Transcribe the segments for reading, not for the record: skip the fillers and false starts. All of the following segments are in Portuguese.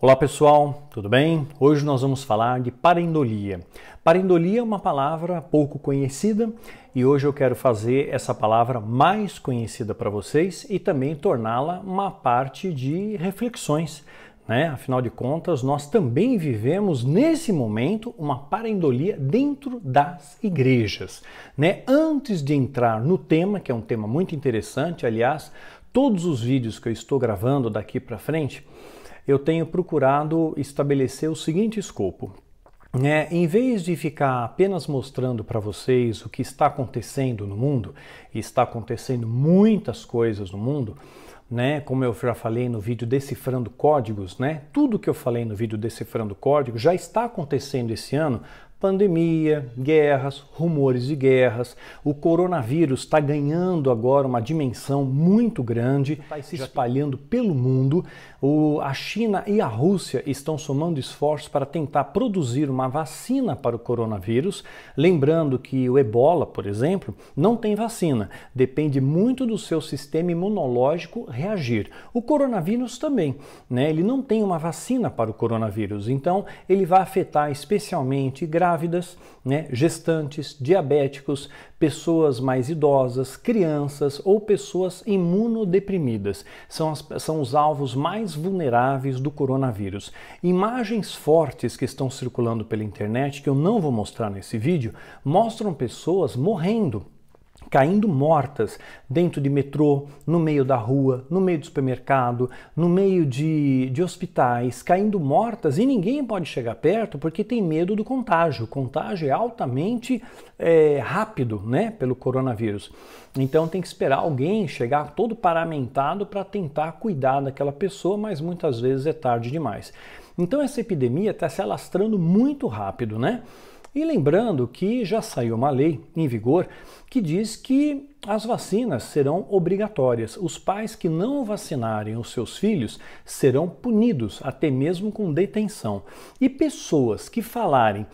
Olá pessoal, tudo bem? Hoje nós vamos falar de pareidolia. Pareidolia é uma palavra pouco conhecida e hoje eu quero fazer essa palavra mais conhecida para vocês e também torná-la uma parte de reflexões, né? Afinal de contas, nós também vivemos nesse momento uma pareidolia dentro das igrejas, né? Antes de entrar no tema, que é um tema muito interessante, aliás, todos os vídeos que eu estou gravando daqui para frente, eu tenho procurado estabelecer o seguinte escopo. Em vez de ficar apenas mostrando para vocês o que está acontecendo no mundo, e está acontecendo muitas coisas no mundo, né? Como eu já falei no vídeo Decifrando Códigos, né? Tudo que eu falei no vídeo Decifrando Códigos já está acontecendo esse ano. Pandemia, guerras, rumores de guerras, o coronavírus está ganhando agora uma dimensão muito grande, está se espalhando pelo mundo. A China e a Rússia estão somando esforços para tentar produzir uma vacina para o coronavírus. Lembrando que o Ebola, por exemplo, não tem vacina, depende muito do seu sistema imunológico reagir. O coronavírus também, né? Ele não tem uma vacina para o coronavírus, então ele vai afetar especialmente grávidas, né, gestantes, diabéticos, pessoas mais idosas, crianças ou pessoas imunodeprimidas. São os alvos mais vulneráveis do coronavírus. Imagens fortes que estão circulando pela internet, que eu não vou mostrar nesse vídeo, mostram pessoas morrendo, caindo mortas dentro de metrô, no meio da rua, no meio do supermercado, no meio de hospitais, caindo mortas e ninguém pode chegar perto porque tem medo do contágio. O contágio é altamente rápido, né, pelo coronavírus. Então tem que esperar alguém chegar todo paramentado para tentar cuidar daquela pessoa, mas muitas vezes é tarde demais. Então essa epidemia está se alastrando muito rápido, né? E lembrando que já saiu uma lei em vigor que diz que as vacinas serão obrigatórias. Os pais que não vacinarem os seus filhos serão punidos, até mesmo com detenção. E pessoas que falarem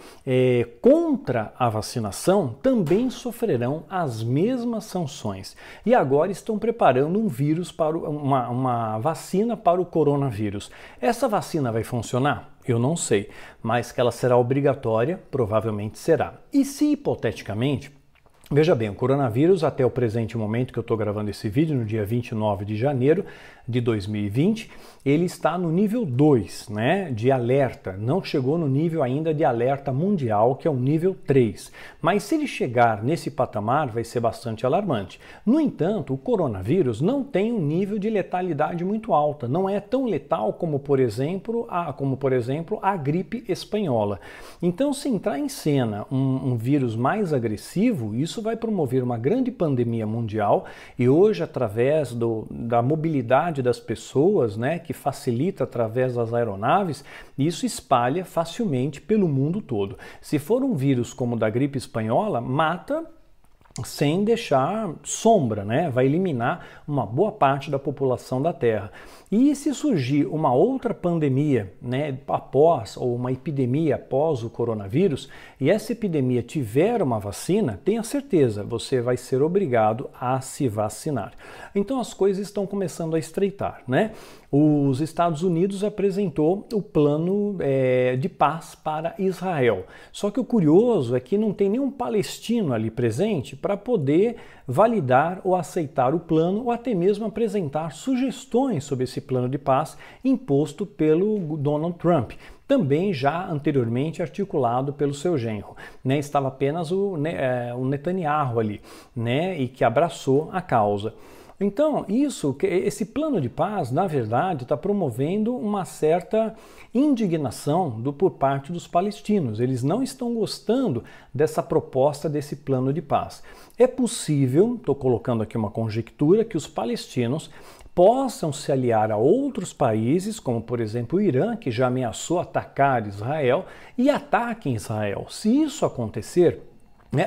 contra a vacinação também sofrerão as mesmas sanções. E agora estão preparando um vírus para uma vacina para o coronavírus. Essa vacina vai funcionar? Eu não sei, mas que ela será obrigatória, provavelmente será. E se hipoteticamente, veja bem, o coronavírus até o presente momento que eu estou gravando esse vídeo, no dia 29 de janeiro de 2020, ele está no nível 2, né, de alerta. Não chegou no nível ainda de alerta mundial, que é o nível 3. Mas se ele chegar nesse patamar, vai ser bastante alarmante. No entanto, o coronavírus não tem um nível de letalidade muito alta. Não é tão letal como, por exemplo, a gripe espanhola. Então, se entrar em cena um vírus mais agressivo, isso vai promover uma grande pandemia mundial e hoje, através da mobilidade das pessoas, né, que facilita através das aeronaves, isso espalha facilmente pelo mundo todo. Se for um vírus como o da gripe espanhola, mata sem deixar sombra, né? Vai eliminar uma boa parte da população da Terra. E se surgir uma outra pandemia, né, ou uma epidemia após o coronavírus, e essa epidemia tiver uma vacina, tenha certeza, você vai ser obrigado a se vacinar. Então as coisas estão começando a estreitar, né? Os Estados Unidos apresentou o plano de paz para Israel. Só que o curioso é que não tem nenhum palestino ali presente para poder validar ou aceitar o plano ou até mesmo apresentar sugestões sobre esse plano de paz imposto pelo Donald Trump. Também já anteriormente articulado pelo seu genro, né? Estava apenas o Netanyahu ali, né? E que abraçou a causa. Então, esse plano de paz, na verdade, está promovendo uma certa indignação por parte dos palestinos. Eles não estão gostando dessa proposta desse plano de paz. É possível, estou colocando aqui uma conjectura, que os palestinos possam se aliar a outros países, como por exemplo o Irã, que já ameaçou atacar Israel, e ataquem Israel. Se isso acontecer,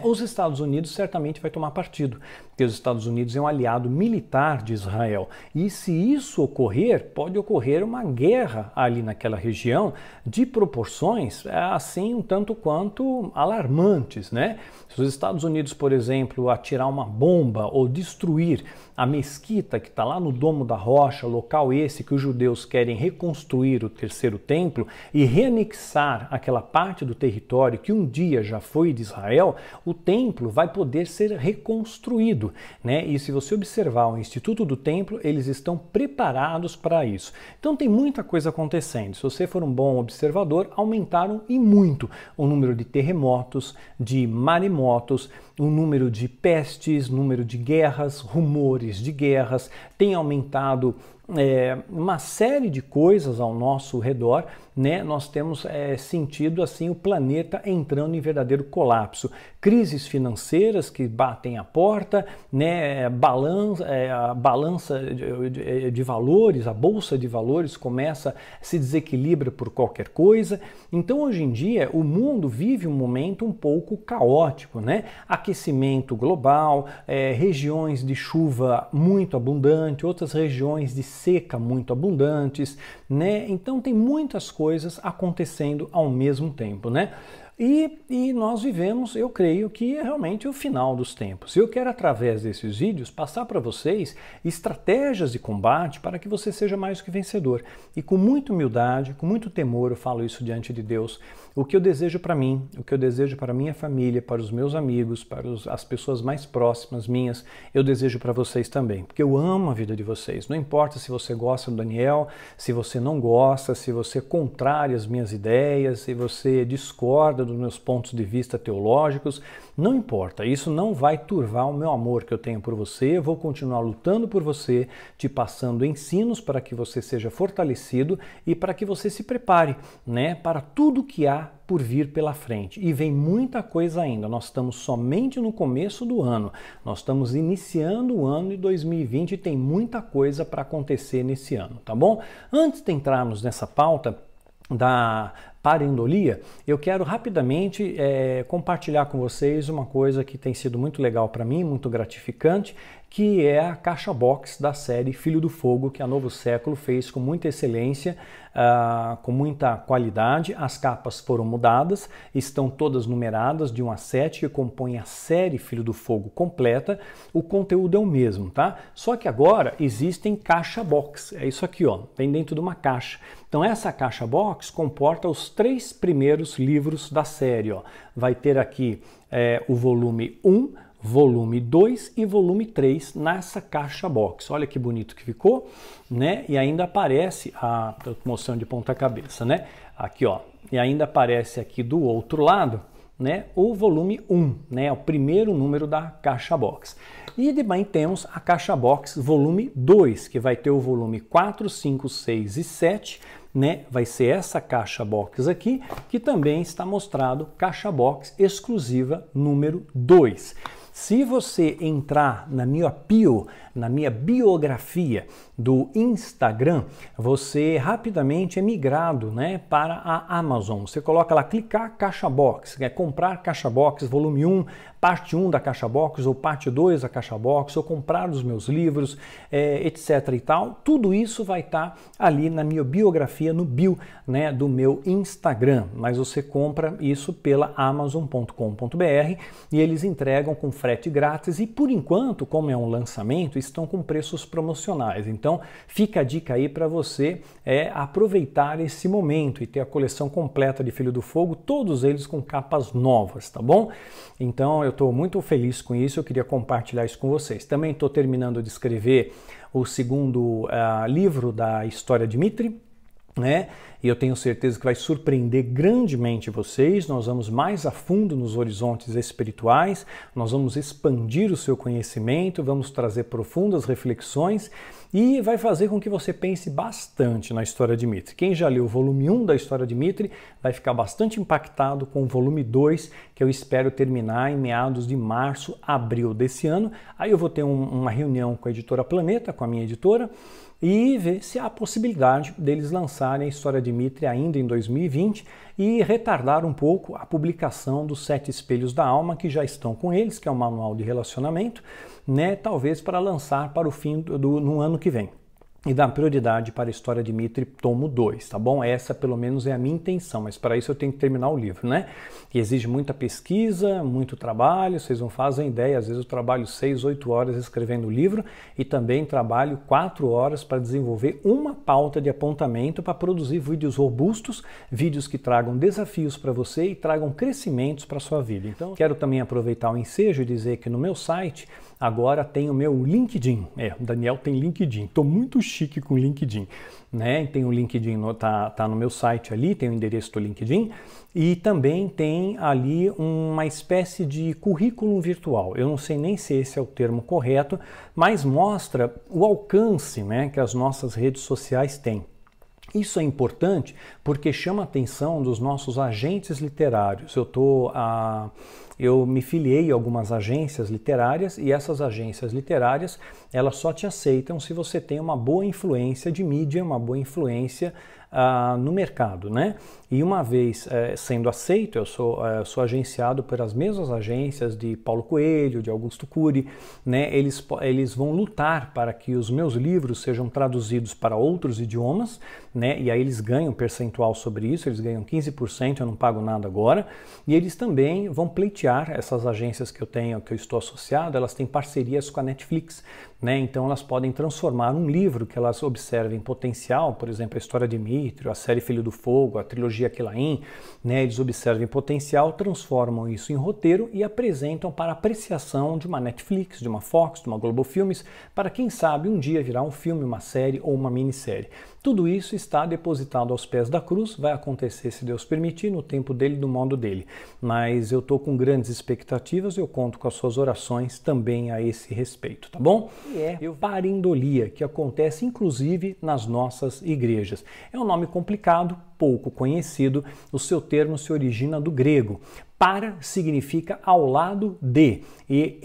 os Estados Unidos certamente vai tomar partido. porque os Estados Unidos é um aliado militar de Israel. E se isso ocorrer, pode ocorrer uma guerra ali naquela região de proporções assim um tanto quanto alarmantes, né? Se os Estados Unidos, por exemplo, atirar uma bomba ou destruir a mesquita que está lá no Domo da Rocha, local esse que os judeus querem reconstruir o terceiro templo e reanexar aquela parte do território que um dia já foi de Israel, o templo vai poder ser reconstruído, né? E se você observar o Instituto do Templo, eles estão preparados para isso. Então tem muita coisa acontecendo. Se você for um bom observador, aumentaram e muito o número de terremotos, de maremotos, o número de pestes, número de guerras, rumores de guerras, tem aumentado uma série de coisas ao nosso redor, né? Nós temos sentido assim o planeta entrando em verdadeiro colapso. Crises financeiras que batem a porta, né? A balança de valores, a bolsa de valores se desequilibra por qualquer coisa. Então hoje em dia o mundo vive um momento um pouco caótico, né? Aquecimento global, regiões de chuva muito abundante, outras regiões de seca muito abundantes, né? Então tem muitas coisas acontecendo ao mesmo tempo, né? E nós vivemos, eu creio que é realmente o final dos tempos. Eu quero, através desses vídeos, passar para vocês estratégias de combate para que você seja mais do que vencedor. E com muita humildade, com muito temor, eu falo isso diante de Deus. O que eu desejo para mim, o que eu desejo para a minha família, para os meus amigos, para as pessoas mais próximas minhas, eu desejo para vocês também. Porque eu amo a vida de vocês. Não importa se você gosta do Daniel, se você não gosta, se você é contrário às minhas ideias, se você discorda dos meus pontos de vista teológicos, não importa, isso não vai turvar o meu amor que eu tenho por você, eu vou continuar lutando por você, te passando ensinos para que você seja fortalecido e para que você se prepare, né, para tudo que há por vir pela frente. E vem muita coisa ainda, nós estamos somente no começo do ano, nós estamos iniciando o ano de 2020 e tem muita coisa para acontecer nesse ano, tá bom? Antes de entrarmos nessa pauta da pareidolia, eu quero rapidamente compartilhar com vocês uma coisa que tem sido muito legal para mim, muito gratificante, que é a caixa box da série Filho do Fogo, que a Novo Século fez com muita excelência, com muita qualidade. As capas foram mudadas, estão todas numeradas de 1 a 7, que compõem a série Filho do Fogo completa. O conteúdo é o mesmo, tá? Só que agora existem caixa box, é isso aqui, ó, vem dentro de uma caixa. Então essa caixa box comporta os 3 primeiros livros da série, ó. Vai ter aqui o volume 1, volume 2 e volume 3 nessa caixa box. Olha que bonito que ficou, né? E ainda aparece tô mostrando de ponta cabeça, né? Aqui, ó. E ainda aparece aqui do outro lado, né, o volume 1, né, o primeiro número da caixa box. E também temos a caixa box volume 2, que vai ter o volume 4, 5, 6 e 7, né? Vai ser essa caixa box aqui, que também está mostrado caixa box exclusiva número 2. Se você entrar na minha bio, na minha biografia do Instagram, você rapidamente é migrado, né, para a Amazon. Você coloca lá, clicar caixa box, quer comprar caixa box volume 1, parte 1 da caixa box ou parte 2 da caixa box, ou comprar os meus livros, etc e tal. Tudo isso vai estar ali na minha biografia, no bio, né, do meu Instagram. Mas você compra isso pela amazon.com.br e eles entregam com frete grátis e, por enquanto, como é um lançamento, estão com preços promocionais. Então fica a dica aí para você aproveitar esse momento e ter a coleção completa de Filho do Fogo, todos eles com capas novas, tá bom? Então eu estou muito feliz com isso, eu queria compartilhar isso com vocês. Também estou terminando de escrever o segundo livro da História de Mitri, né? E eu tenho certeza que vai surpreender grandemente vocês. Nós vamos mais a fundo nos horizontes espirituais, nós vamos expandir o seu conhecimento, vamos trazer profundas reflexões e vai fazer com que você pense bastante na História de Mitri. Quem já leu o volume 1 da História de Mitri vai ficar bastante impactado com o volume 2, que eu espero terminar em meados de março, abril desse ano. Aí eu vou ter uma reunião com a editora Planeta, com a minha editora, e ver se há a possibilidade deles lançarem a História de Mitre ainda em 2020 e retardar um pouco a publicação dos 7 Espelhos da Alma, que já estão com eles, que é um manual de relacionamento, né, talvez para lançar para o fim no ano que vem. E dar prioridade para a História de Mitre, tomo 2, tá bom? Essa pelo menos é a minha intenção, mas para isso eu tenho que terminar o livro, né? Que exige muita pesquisa, muito trabalho, vocês não fazem ideia, às vezes eu trabalho 6, 8 horas escrevendo o livro e também trabalho 4 horas para desenvolver uma pauta de apontamento para produzir vídeos robustos, vídeos que tragam desafios para você e tragam crescimentos para a sua vida. Então, quero também aproveitar o ensejo e dizer que no meu site agora tem o meu LinkedIn. O Daniel tem LinkedIn. Estou muito chique com o LinkedIn, né? Tem o LinkedIn, tá no meu site ali, tem o endereço do LinkedIn e também tem ali uma espécie de currículo virtual. Eu não sei nem se esse é o termo correto, mas mostra o alcance, né, que as nossas redes sociais têm. Isso é importante porque chama a atenção dos nossos agentes literários. Eu me filiei a algumas agências literárias e essas agências literárias, elas só te aceitam se você tem uma boa influência de mídia, uma boa influência no mercado, né? E uma vez sendo aceito, eu sou agenciado pelas mesmas agências de Paulo Coelho, de Augusto Cury, né? Eles vão lutar para que os meus livros sejam traduzidos para outros idiomas, né? E aí eles ganham percentual sobre isso, eles ganham 15%, eu não pago nada agora, e eles também vão pleitear, essas agências que eu estou associado, elas têm parcerias com a Netflix, né? Então elas podem transformar um livro que elas observem potencial, por exemplo, a História de Mitre, a série Filho do Fogo, a trilogia Aquilaim, né? Eles observem potencial, transformam isso em roteiro e apresentam para apreciação de uma Netflix, de uma Fox, de uma Globo Filmes, para quem sabe um dia virar um filme, uma série ou uma minissérie. Tudo isso está depositado aos pés da cruz, vai acontecer, se Deus permitir, no tempo dele, do modo dele. Mas eu estou com grandes expectativas e eu conto com as suas orações também a esse respeito, tá bom? E é parindolia, que acontece inclusive nas nossas igrejas. É um nome complicado, pouco conhecido, o seu termo se origina do grego. Para significa ao lado de, e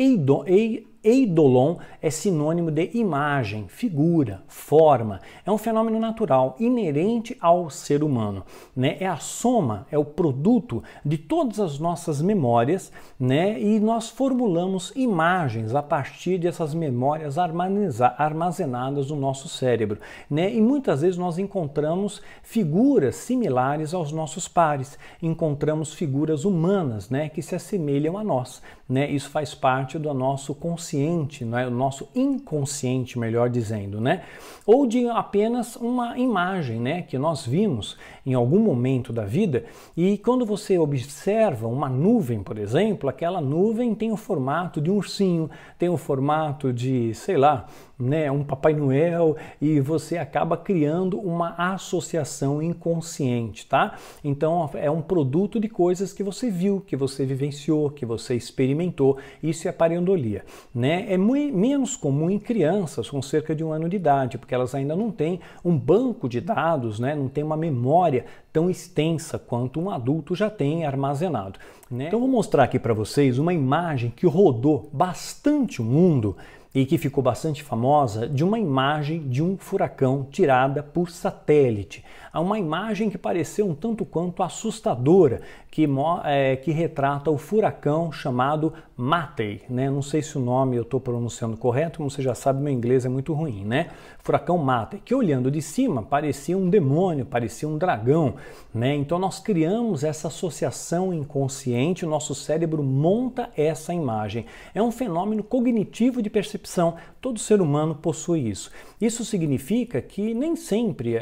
eidolon é sinônimo de imagem, figura, forma. É um fenômeno natural, inerente ao ser humano, né? É a soma, é o produto de todas as nossas memórias, né? E nós formulamos imagens a partir dessas memórias armazenadas no nosso cérebro, né? E muitas vezes nós encontramos figuras similares aos nossos pares, encontramos figuras humanas, né? Que se assemelham a nós, né? Isso faz parte do nosso consciente, não é? O nosso inconsciente, melhor dizendo, né? Ou de apenas uma imagem, né? Que nós vimos em algum momento da vida e quando você observa uma nuvem, por exemplo, aquela nuvem tem o formato de um ursinho, tem o formato de, sei lá, né, um Papai Noel e você acaba criando uma associação inconsciente, tá? Então é um produto de coisas que você viu, que você vivenciou, que você experimentou. Isso é pareidolia, né? É muito menos comum em crianças com cerca de 1 ano de idade, porque elas ainda não têm um banco de dados, né? Não tem uma memória tão extensa quanto um adulto já tem armazenado, né? Então vou mostrar aqui para vocês uma imagem que rodou bastante o mundo e que ficou bastante famosa, de uma imagem de um furacão tirada por satélite. Há uma imagem que pareceu um tanto quanto assustadora, que retrata o furacão chamado Matei, né? Não sei se o nome eu estou pronunciando correto, como você já sabe, meu inglês é muito ruim, né? Furacão Matei, que olhando de cima parecia um demônio, parecia um dragão, né? Então nós criamos essa associação inconsciente, o nosso cérebro monta essa imagem. É um fenômeno cognitivo de percepção, todo ser humano possui isso. Isso significa que nem sempre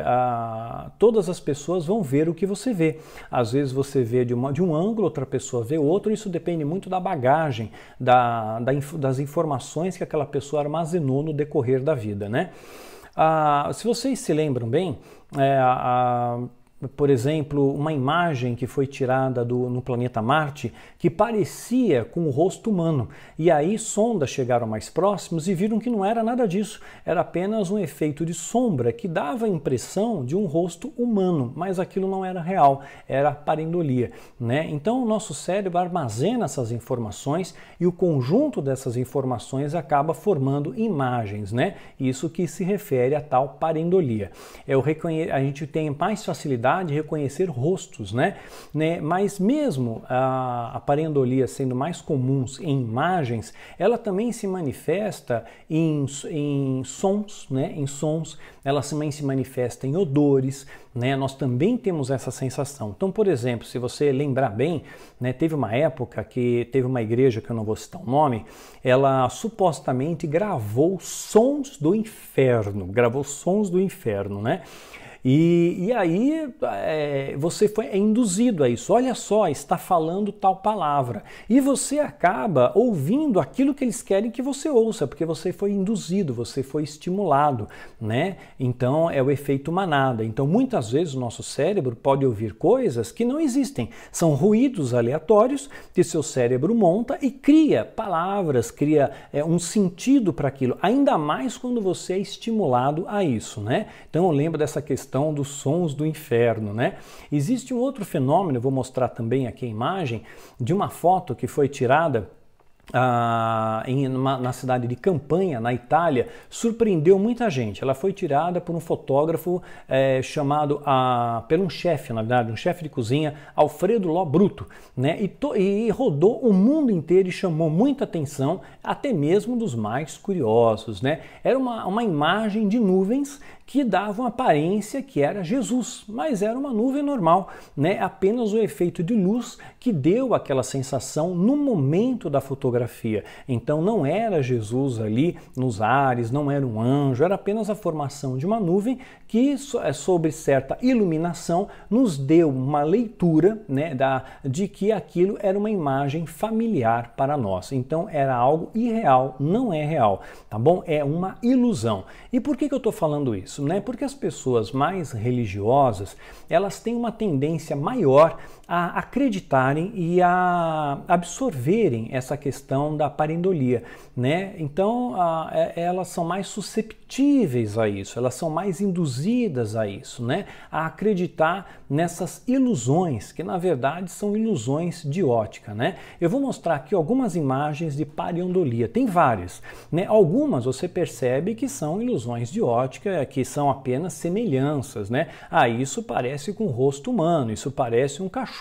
todas as pessoas vão ver o que você vê. Às vezes você vê de um ângulo, outra pessoa vê outro, isso depende muito da bagagem, das informações que aquela pessoa armazenou no decorrer da vida, né? Se vocês se lembram bem, por exemplo, uma imagem que foi tirada no planeta Marte que parecia com o rosto humano. E aí sondas chegaram mais próximos e viram que não era nada disso. Era apenas um efeito de sombra que dava a impressão de um rosto humano, mas aquilo não era real, era pareidolia, né? Então o nosso cérebro armazena essas informações e o conjunto dessas informações acaba formando imagens, né? Isso que se refere a tal pareidolia. A gente tem mais facilidade de reconhecer rostos, né? Mas mesmo a pareidolia sendo mais comum em imagens, ela também se manifesta em sons, né? Em sons, ela também se manifesta em odores, né? Nós também temos essa sensação. Então, por exemplo, se você lembrar bem, né, teve uma época que teve uma igreja, que eu não vou citar o nome, ela supostamente gravou sons do inferno, né? E aí você é induzido a isso. Olha só, está falando tal palavra. E você acaba ouvindo aquilo que eles querem que você ouça, porque você foi induzido, você foi estimulado, né? Então é o efeito manada. Então muitas vezes o nosso cérebro pode ouvir coisas que não existem. São ruídos aleatórios que seu cérebro monta e cria palavras, cria um sentido para aquilo. Ainda mais quando você é estimulado a isso, né? Então eu lembro dessa questão dos sons do inferno, né? Existe um outro fenômeno, eu vou mostrar também aqui a imagem de uma foto que foi tirada na cidade de Campanha, na Itália, surpreendeu muita gente. Ela foi tirada por um fotógrafo chamado, por um chefe, na verdade, um chefe de cozinha, Alfredo Ló Bruto, né? E rodou o mundo inteiro e chamou muita atenção, até mesmo dos mais curiosos, né? Era uma imagem de nuvens que dava uma aparência que era Jesus, mas era uma nuvem normal, né? Apenas o efeito de luz que deu aquela sensação no momento da fotografia. Então não era Jesus ali nos ares, não era um anjo, era apenas a formação de uma nuvem que, sob certa iluminação, nos deu uma leitura, né, de que aquilo era uma imagem familiar para nós. Então era algo irreal, não é real, tá bom? É uma ilusão. E por que eu estou falando isso? Né? Porque as pessoas mais religiosas, elas têm uma tendência maior a acreditarem e a absorverem essa questão da pareidolia, né? Então elas são mais susceptíveis a isso, elas são mais induzidas a isso, né? A acreditar nessas ilusões, que na verdade são ilusões de ótica, né? Eu vou mostrar aqui algumas imagens de pareidolia, tem várias, né? Algumas você percebe que são ilusões de ótica, que são apenas semelhanças, né? Isso parece com o rosto humano, isso parece um cachorro,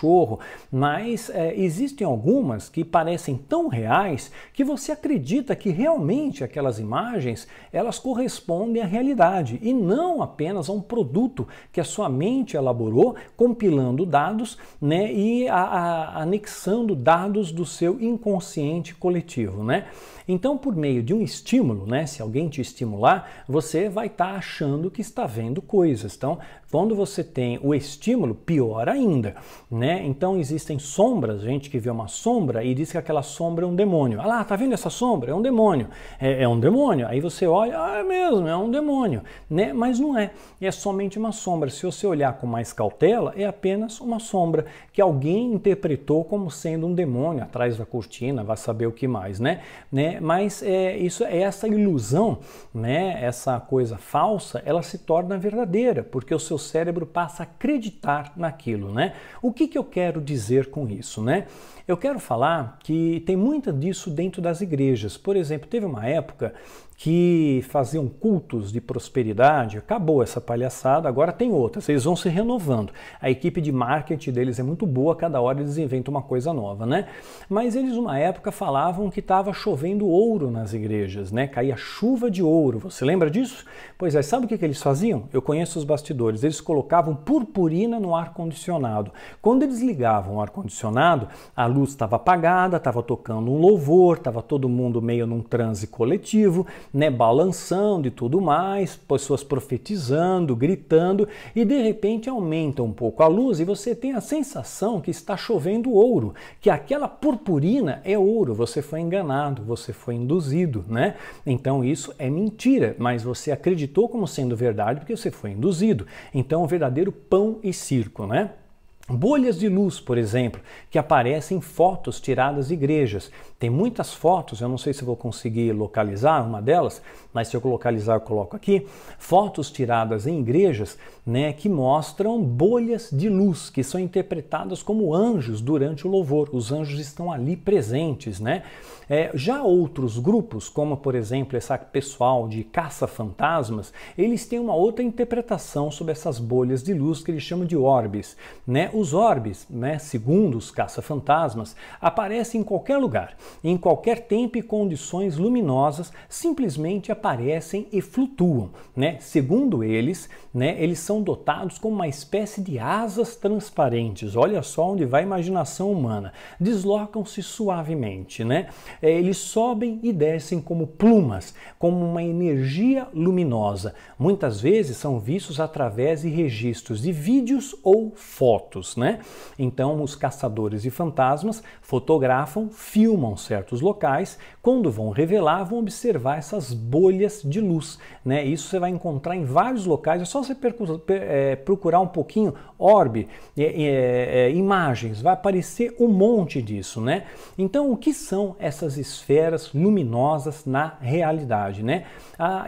mas existem algumas que parecem tão reais que você acredita que realmente aquelas imagens, elas correspondem à realidade e não apenas a um produto que a sua mente elaborou, compilando dados, né, e anexando dados do seu inconsciente coletivo, né? Então, por meio de um estímulo, né, se alguém te estimular, você vai estar achando que está vendo coisas. Então, quando você tem o estímulo, pior ainda, né? Então, existem sombras, gente que vê uma sombra e diz que aquela sombra é um demônio. Ah lá, tá vendo essa sombra? É um demônio. É um demônio. Aí você olha, é mesmo, é um demônio, né? Mas não é. É somente uma sombra. Se você olhar com mais cautela, é apenas uma sombra que alguém interpretou como sendo um demônio atrás da cortina, vai saber o que mais, né? Mas essa ilusão, né, essa coisa falsa, ela se torna verdadeira, porque o seu cérebro passa a acreditar naquilo, né? O que eu quero dizer com isso, né? Eu quero falar que tem muito disso dentro das igrejas. Por exemplo, teve uma época que faziam cultos de prosperidade, acabou essa palhaçada, agora tem outras, eles vão se renovando. A equipe de marketing deles é muito boa, cada hora eles inventam uma coisa nova, né? Mas eles, uma época, falavam que estava chovendo ouro nas igrejas, né? Caía chuva de ouro, você lembra disso? Pois é, sabe o que eles faziam? Eu conheço os bastidores, eles colocavam purpurina no ar-condicionado. Quando eles ligavam o ar-condicionado, a luz estava apagada, estava tocando um louvor, estava todo mundo meio num transe coletivo, né, balançando e tudo mais, pessoas profetizando, gritando, e de repente aumenta um pouco a luz e você tem a sensação que está chovendo ouro, que aquela purpurina é ouro. Você foi enganado, você foi induzido, né? Então isso é mentira, mas você acreditou como sendo verdade porque você foi induzido. Então, é um verdadeiro pão e circo, né? Bolhas de luz, por exemplo, que aparecem em fotos tiradas de igrejas. Tem muitas fotos, eu não sei se vou conseguir localizar uma delas, mas se eu localizar eu coloco aqui, fotos tiradas em igrejas, né, que mostram bolhas de luz, que são interpretadas como anjos durante o louvor. Os anjos estão ali presentes, né? Já outros grupos, como por exemplo esse pessoal de caça-fantasmas, eles têm uma outra interpretação sobre essas bolhas de luz que eles chamam de orbes, né? Os orbes, né, segundo os caça-fantasmas, aparecem em qualquer lugar, em qualquer tempo e condições luminosas, simplesmente aparecem e flutuam, né? Segundo eles, né, eles são dotados com uma espécie de asas transparentes. Olha só onde vai a imaginação humana. Deslocam-se suavemente, né? Eles sobem e descem como plumas, como uma energia luminosa. Muitas vezes são vistos através de registros de vídeos ou fotos, né? Então, os caçadores de fantasmas fotografam, filmam certos locais. Quando vão revelar, vão observar essas bolhas de luz, né? Isso você vai encontrar em vários locais. É só você procurar um pouquinho orbe, imagens, vai aparecer um monte disso, né? Então, o que são essas esferas luminosas na realidade, né?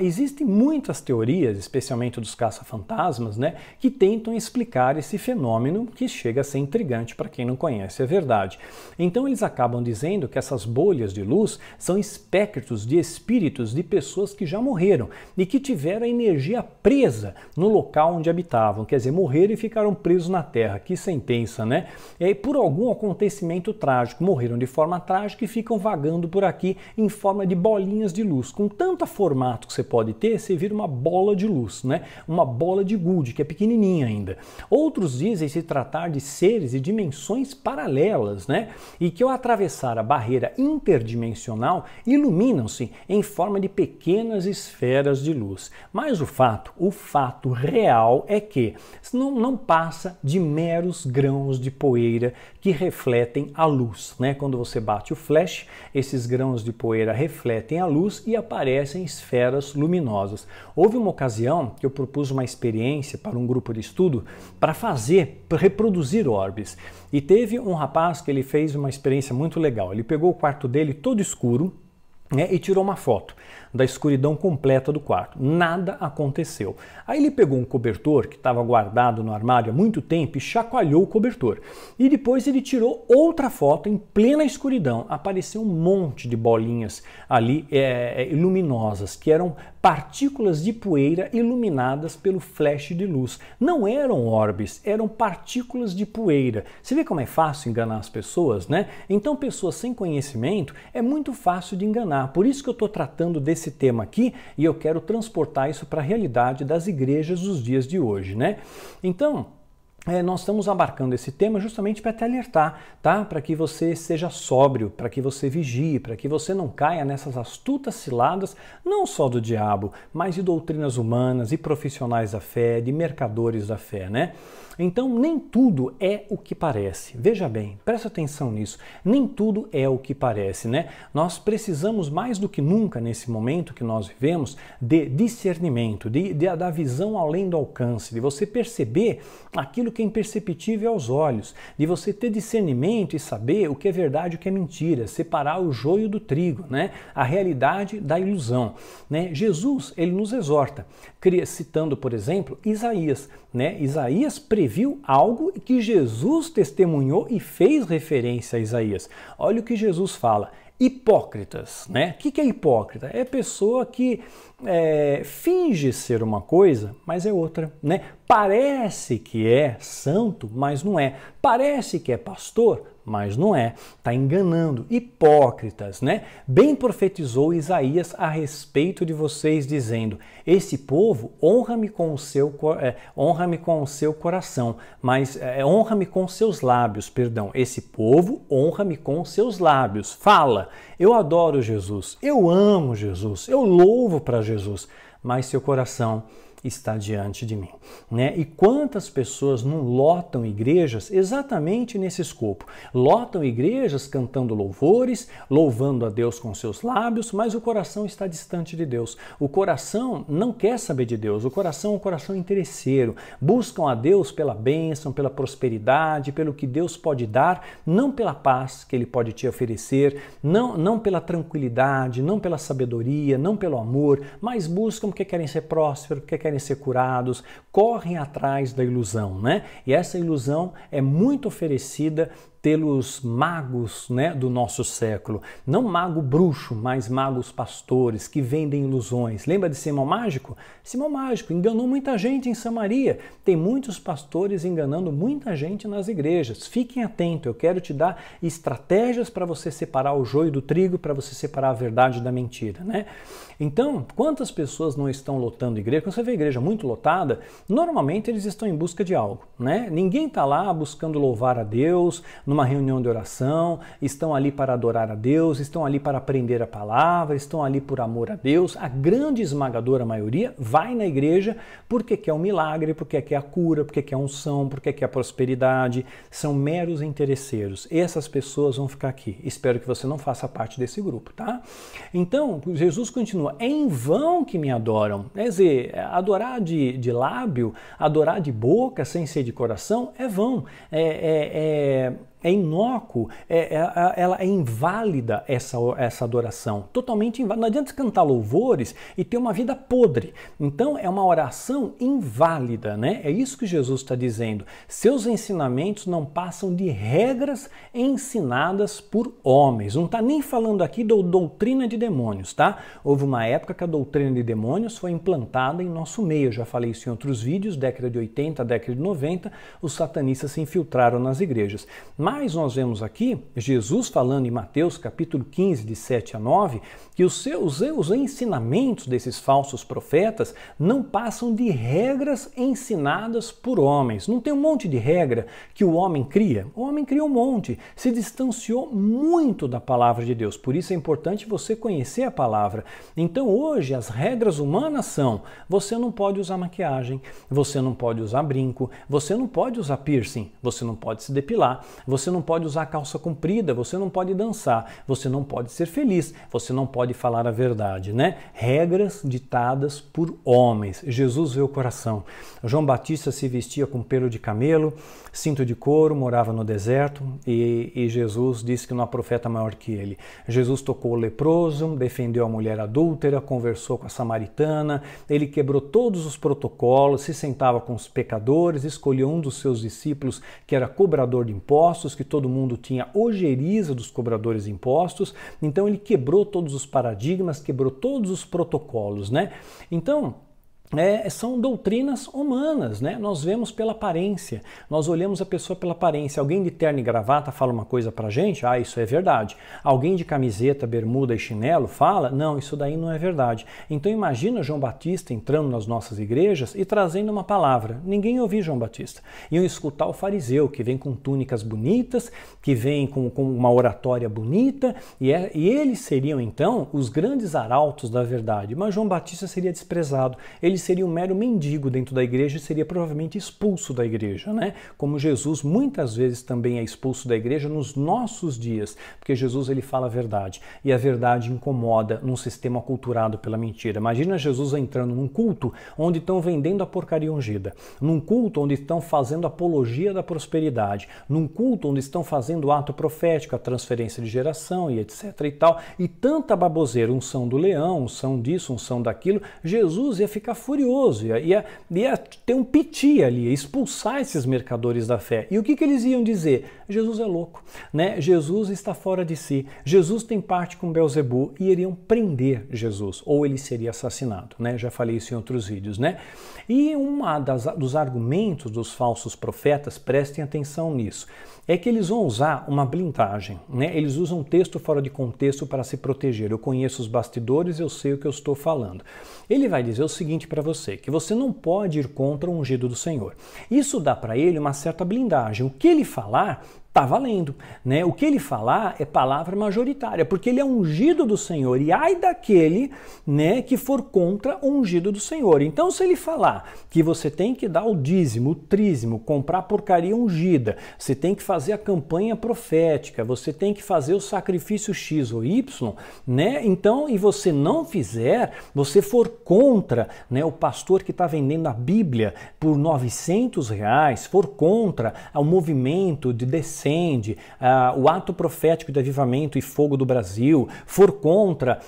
Existem muitas teorias, especialmente dos caça-fantasmas, né, que tentam explicar esse fenômeno que chega a ser intrigante para quem não conhece a verdade. Então eles acabam dizendo que essas bolhas de luz são espectros de espíritos de pessoas que já morreram e que tiveram a energia presa no local onde habitavam, quer dizer, morreram e ficaram presos na Terra. Que sentença, né? E aí, por algum acontecimento trágico, morreram de forma trágica e ficam vagando por aqui em forma de bolinhas de luz. Com tanto formato que você pode ter, você vira uma bola de luz, né? Uma bola de gude, que é pequenininha ainda. Outros dizem se tratar de seres e dimensões paralelas, né? E que ao atravessar a barreira interdimensional, iluminam-se em forma de pequenas esferas de luz. Mas o fato real é que não passa de meros grãos de poeira que refletem a luz, né? Quando você bate o flash, esses grãos de poeira refletem a luz e aparecem esferas luminosas. Houve uma ocasião que eu propus uma experiência para um grupo de estudo para reproduzir orbes. E teve um rapaz que ele fez uma experiência muito legal. Ele pegou o quarto dele todo escuro, né, e tirou uma foto da escuridão completa do quarto. Nada aconteceu. Aí ele pegou um cobertor que estava guardado no armário há muito tempo e chacoalhou o cobertor. E depois ele tirou outra foto em plena escuridão. Apareceu um monte de bolinhas ali luminosas, que eram partículas de poeira iluminadas pelo flash de luz. Não eram orbes, eram partículas de poeira. Você vê como é fácil enganar as pessoas, né? Então, pessoas sem conhecimento é muito fácil de enganar. Por isso que eu estou tratando desse tema aqui e eu quero transportar isso para a realidade das igrejas dos dias de hoje, né? Então, nós estamos abarcando esse tema justamente para te alertar, tá? Para que você seja sóbrio, para que você vigie, para que você não caia nessas astutas ciladas, não só do diabo, mas de doutrinas humanas e profissionais da fé, de mercadores da fé, né? Então, nem tudo é o que parece. Veja bem, presta atenção nisso. Nem tudo é o que parece, né? Nós precisamos mais do que nunca nesse momento que nós vivemos de discernimento, da visão além do alcance, de você perceber aquilo que é imperceptível aos olhos, de você ter discernimento e saber o que é verdade e o que é mentira, separar o joio do trigo, né? A realidade da ilusão, né? Jesus, ele nos exorta, citando, por exemplo, Isaías, né? Isaías previu algo que Jesus testemunhou e fez referência a Isaías. Olha o que Jesus fala. Hipócritas, né? O que é hipócrita? É pessoa que finge ser uma coisa, mas é outra, né? Parece que é santo, mas não é. Parece que é pastor, mas não é. Está enganando. Hipócritas, né? Bem profetizou Isaías a respeito de vocês, dizendo: esse povo honra-me com o seu coração, mas honra-me com seus lábios, perdão. Esse povo honra-me com seus lábios. Fala, eu adoro Jesus, eu amo Jesus, eu louvo para Jesus, mas seu coração está diante de mim, né? E quantas pessoas não lotam igrejas exatamente nesse escopo? Lotam igrejas cantando louvores, louvando a Deus com seus lábios, mas o coração está distante de Deus. O coração não quer saber de Deus, o coração é um coração interesseiro. Buscam a Deus pela bênção, pela prosperidade, pelo que Deus pode dar, não pela paz que Ele pode te oferecer, não pela tranquilidade, não pela sabedoria, não pelo amor, mas buscam porque querem ser prósperos, porque querem ser curados, correm atrás da ilusão, né? E essa ilusão é muito oferecida pelos magos, né, do nosso século. Não mago bruxo, mas magos pastores que vendem ilusões. Lembra de Simão Mágico? Simão Mágico enganou muita gente em Samaria. Tem muitos pastores enganando muita gente nas igrejas. Fiquem atentos, eu quero te dar estratégias para você separar o joio do trigo, para você separar a verdade da mentira, né? Então, quantas pessoas não estão lotando igreja? Quando você vê a igreja muito lotada, normalmente eles estão em busca de algo, né? Ninguém está lá buscando louvar a Deus, numa reunião de oração, estão ali para adorar a Deus, estão ali para aprender a palavra, estão ali por amor a Deus. A grande esmagadora maioria vai na igreja porque quer um milagre, porque quer a cura, porque quer a unção, porque quer a prosperidade. São meros interesseiros. Essas pessoas vão ficar aqui. Espero que você não faça parte desse grupo, tá? Então, Jesus continua, é em vão que me adoram. Quer dizer, adorar de lábio, adorar de boca, sem ser de coração, é vão. É inócuo, ela é inválida essa adoração, totalmente inválida. Não adianta cantar louvores e ter uma vida podre. Então é uma oração inválida, né? É isso que Jesus está dizendo. Seus ensinamentos não passam de regras ensinadas por homens. Não está nem falando aqui da doutrina de demônios, tá? Houve uma época que a doutrina de demônios foi implantada em nosso meio. Eu já falei isso em outros vídeos, década de 80, década de 90, os satanistas se infiltraram nas igrejas. Mas nós vemos aqui Jesus falando em Mateus capítulo 15, de 7 a 9, que os ensinamentos desses falsos profetas não passam de regras ensinadas por homens. Não tem um monte de regra que o homem cria? O homem cria um monte, se distanciou muito da palavra de Deus. Por isso é importante você conhecer a palavra. Então hoje as regras humanas são: você não pode usar maquiagem, você não pode usar brinco, você não pode usar piercing, você não pode se depilar, você não pode usar calça comprida, você não pode dançar, você não pode ser feliz, você não pode falar a verdade, né? Regras ditadas por homens. Jesus vê o coração. João Batista se vestia com pelo de camelo, cinto de couro, morava no deserto e Jesus disse que não há profeta maior que ele. Jesus tocou o leproso, defendeu a mulher adúltera, conversou com a samaritana, ele quebrou todos os protocolos, se sentava com os pecadores, escolheu um dos seus discípulos que era cobrador de impostos, que todo mundo tinha ojeriza dos cobradores de impostos. Então ele quebrou todos os paradigmas, quebrou todos os protocolos, né? Então, são doutrinas humanas, né? Nós vemos pela aparência, nós olhamos a pessoa pela aparência. Alguém de terno e gravata fala uma coisa pra gente, isso é verdade. Alguém de camiseta, bermuda e chinelo fala, não, isso daí não é verdade. Então imagina João Batista entrando nas nossas igrejas e trazendo uma palavra. Ninguém ia ouvir João Batista. Iam escutar o fariseu, que vem com túnicas bonitas, que vem com uma oratória bonita, e eles seriam então os grandes arautos da verdade. Mas João Batista seria desprezado. Ele seria um mero mendigo dentro da igreja e seria provavelmente expulso da igreja, né? Como Jesus muitas vezes também é expulso da igreja nos nossos dias, porque Jesus ele fala a verdade e a verdade incomoda num sistema aculturado pela mentira. Imagina Jesus entrando num culto onde estão vendendo a porcaria ungida, num culto onde estão fazendo apologia da prosperidade, num culto onde estão fazendo o ato profético, a transferência de geração e etc e tal, e tanta baboseira, unção do leão, unção disso, unção daquilo. Jesus ia ficar furioso, ia ter um piti ali, ia expulsar esses mercadores da fé. E o que eles iam dizer? Jesus é louco, né? Jesus está fora de si, Jesus tem parte com Belzebu, e iriam prender Jesus, ou ele seria assassinado, né? Já falei isso em outros vídeos, né? E dos argumentos dos falsos profetas, prestem atenção nisso, é que eles vão usar uma blindagem, né? Eles usam um texto fora de contexto para se proteger. Eu conheço os bastidores, eu sei o que eu estou falando. Ele vai dizer o seguinte para você, que você não pode ir contra o ungido do Senhor. Isso dá para ele uma certa blindagem. O que ele falar tá valendo, né? O que ele falar é palavra majoritária, porque ele é ungido do Senhor, e ai daquele, né, que for contra o ungido do Senhor. Então, se ele falar que você tem que dar o dízimo, o trízimo, comprar porcaria ungida, você tem que fazer a campanha profética, você tem que fazer o sacrifício X ou Y, né? Então, e você não fizer, você for contra, né, o pastor que está vendendo a Bíblia por R$900, for contra o movimento de Descende, o ato profético de avivamento e fogo do Brasil, for contra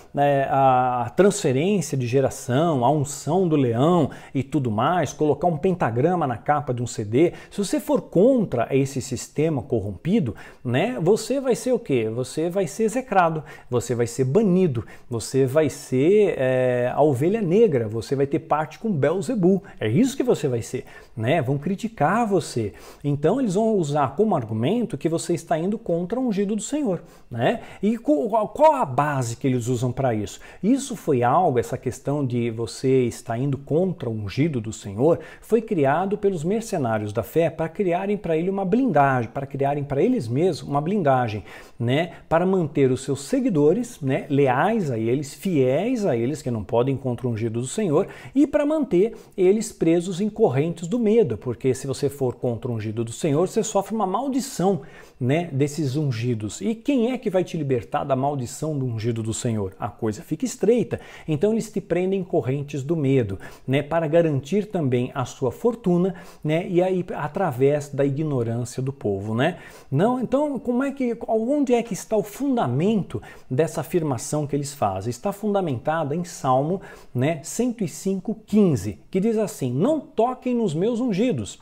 a transferência de geração, a unção do leão e tudo mais, colocar um pentagrama na capa de um CD, se você for contra esse sistema corrompido, né, você vai ser o quê? Você vai ser execrado, você vai ser banido, você vai ser a ovelha negra, você vai ter parte com Belzebu, é isso que você vai ser, né? Vão criticar você. Então eles vão usar como argumento que você está indo contra o ungido do Senhor, né? E qual a base que eles usam para isso? Isso foi algo, essa questão de você estar indo contra o ungido do Senhor, foi criado pelos mercenários da fé para criarem para ele uma blindagem, para criarem para eles mesmos uma blindagem, né? Para manter os seus seguidores, né, leais a eles, fiéis a eles, que não podem contra o ungido do Senhor, e para manter eles presos em correntes do medo, porque se você for contra o ungido do Senhor, você sofre uma maldição, né, desses ungidos. E quem é que vai te libertar da maldição do ungido do Senhor? A coisa fica estreita. Então eles te prendem em correntes do medo, né, para garantir também a sua fortuna, né, e aí através da ignorância do povo, né? Não, então onde é que está o fundamento dessa afirmação que eles fazem? Está fundamentada em Salmo, né, 105:15, que diz assim: não toquem nos meus ungidos,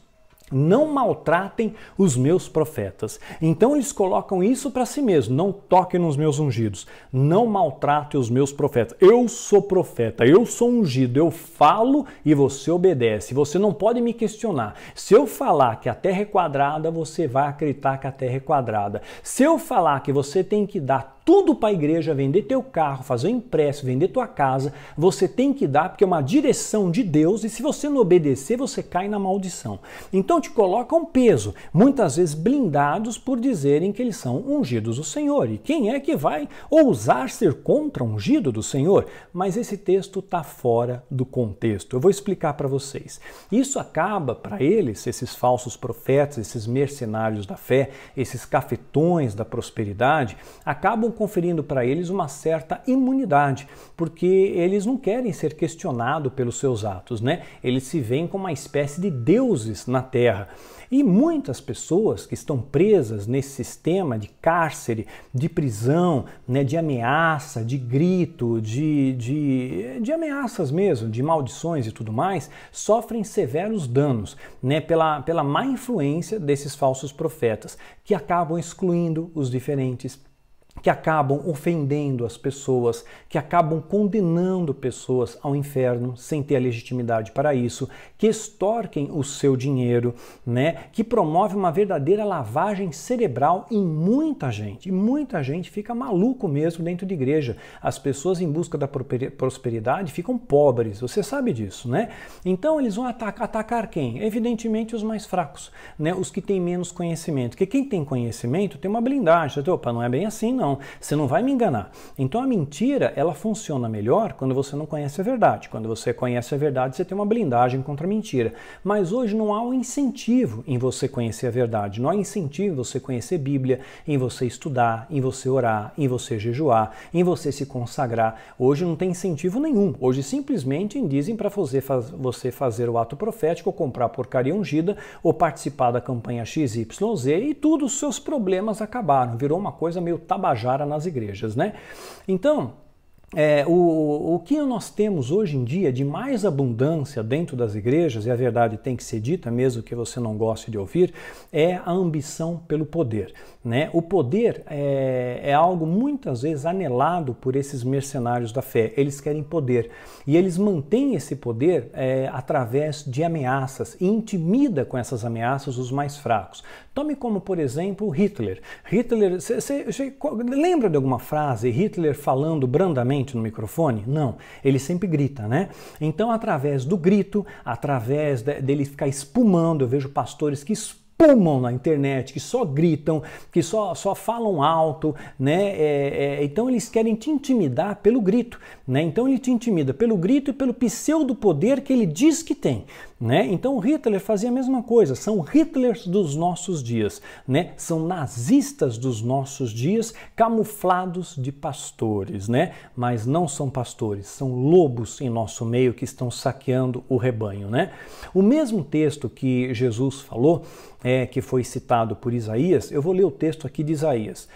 não maltratem os meus profetas. Então eles colocam isso para si mesmos: não toquem nos meus ungidos, não maltratem os meus profetas. Eu sou profeta, eu sou ungido, eu falo e você obedece. Você não pode me questionar. Se eu falar que a terra é quadrada, você vai acreditar que a terra é quadrada. Se eu falar que você tem que dar tudo para a igreja, vender teu carro, fazer um empréstimo, vender tua casa, você tem que dar, porque é uma direção de Deus, e se você não obedecer, você cai na maldição. Então te colocam peso, muitas vezes blindados por dizerem que eles são ungidos do Senhor. E quem é que vai ousar ser contra o ungido do Senhor? Mas esse texto está fora do contexto. Eu vou explicar para vocês. Isso acaba para eles, esses falsos profetas, esses mercenários da fé, esses cafetões da prosperidade, acabam conferindo para eles uma certa imunidade, porque eles não querem ser questionados pelos seus atos, né? Eles se veem como uma espécie de deuses na terra. E muitas pessoas que estão presas nesse sistema de cárcere, de prisão, né, de ameaça, de grito, de ameaças mesmo, de maldições e tudo mais, sofrem severos danos, né, pela má influência desses falsos profetas, que acabam excluindo os diferentes, que acabam ofendendo as pessoas, que acabam condenando pessoas ao inferno sem ter a legitimidade para isso, que extorquem o seu dinheiro, né? Que promove uma verdadeira lavagem cerebral em muita gente. E muita gente fica maluco mesmo dentro de igreja. As pessoas em busca da prosperidade ficam pobres, você sabe disso, né? Então eles vão atacar quem? Evidentemente os mais fracos, né? Os que têm menos conhecimento. Porque quem tem conhecimento tem uma blindagem. Opa, não é bem assim, não. Você não vai me enganar. Então a mentira, ela funciona melhor quando você não conhece a verdade. Quando você conhece a verdade, você tem uma blindagem contra a mentira. Mas hoje não há um incentivo em você conhecer a verdade. Não há incentivo em você conhecer Bíblia, em você estudar, em você orar, em você jejuar, em você se consagrar. Hoje não tem incentivo nenhum. Hoje simplesmente dizem para você fazer o ato profético, ou comprar porcaria ungida, ou participar da campanha XYZ, e tudo os seus problemas acabaram. Virou uma coisa meio tabajara nas igrejas, né? Então, o que nós temos hoje em dia de mais abundância dentro das igrejas, e a verdade tem que ser dita, mesmo que você não goste de ouvir, é a ambição pelo poder, né? O poder é algo muitas vezes anelado por esses mercenários da fé. Eles querem poder e eles mantêm esse poder através de ameaças e intimida com essas ameaças os mais fracos. Tome como, por exemplo, Hitler. Você lembra de alguma frase Hitler falando brandamente no microfone? Não, ele sempre grita, né? Então, através do grito, através dele ficar espumando, eu vejo pastores que espumam na internet, que só gritam, que só falam alto, né? Então eles querem te intimidar pelo grito, né? Então ele te intimida pelo grito e pelo pseudo-poder que ele diz que tem, né? Então o Hitler fazia a mesma coisa, são Hitlers dos nossos dias, né? São nazistas dos nossos dias, camuflados de pastores, né? Mas não são pastores, são lobos em nosso meio que estão saqueando o rebanho, né? O mesmo texto que Jesus falou, que foi citado por Isaías, eu vou ler o texto aqui de Isaías.